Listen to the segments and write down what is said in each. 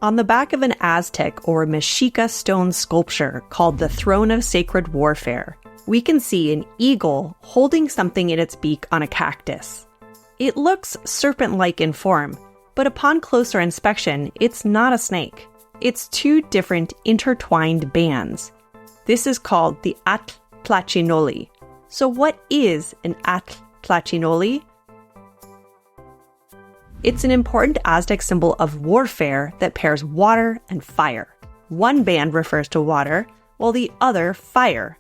On the back of an Aztec or Mexica stone sculpture called the Throne of Sacred Warfare, we can see an eagle holding something in its beak on a cactus. It looks serpent-like in form, but upon closer inspection, it's not a snake. It's two different intertwined bands. This is called the Atl-tlachinolli. So what is an Atl-tlachinolli? It's an important Aztec symbol of warfare that pairs water and fire. One band refers to water, while the other fire.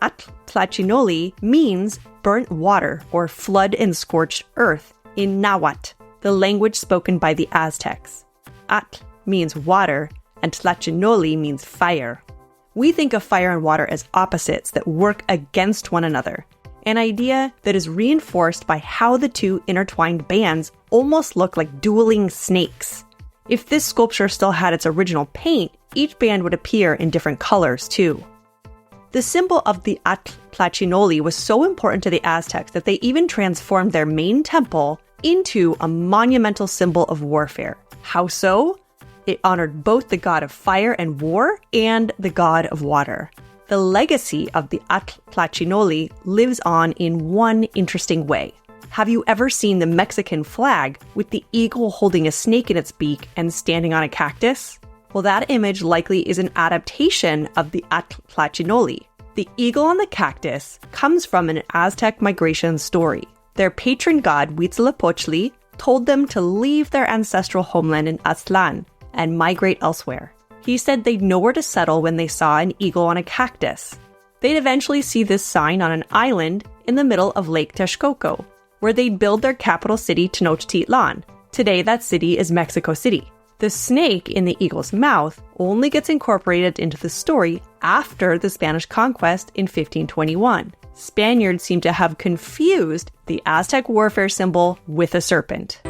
Atl-tlachinolli means burnt water or flood and scorched earth in Nahuatl, the language spoken by the Aztecs. Atl means water, and tlachinolli means fire. We think of fire and water as opposites that work against one another, an idea that is reinforced by how the two intertwined bands almost look like dueling snakes. If this sculpture still had its original paint, each band would appear in different colors too. The symbol of the Atl-tlachinolli was so important to the Aztecs that they even transformed their main temple into a monumental symbol of warfare. How so? It honored both the god of fire and war and the god of water. The legacy of the Atl-tlachinolli lives on in one interesting way. Have you ever seen the Mexican flag with the eagle holding a snake in its beak and standing on a cactus? Well, that image likely is an adaptation of the Atl-tlachinolli. The eagle on the cactus comes from an Aztec migration story. Their patron god, Huitzilopochtli, told them to leave their ancestral homeland in Aztlan and migrate elsewhere. He said they'd know where to settle when they saw an eagle on a cactus. They'd eventually see this sign on an island in the middle of Lake Texcoco, where they'd build their capital city Tenochtitlan. Today, that city is Mexico City. The snake in the eagle's mouth only gets incorporated into the story after the Spanish conquest in 1521. Spaniards seem to have confused the Aztec warfare symbol with a serpent.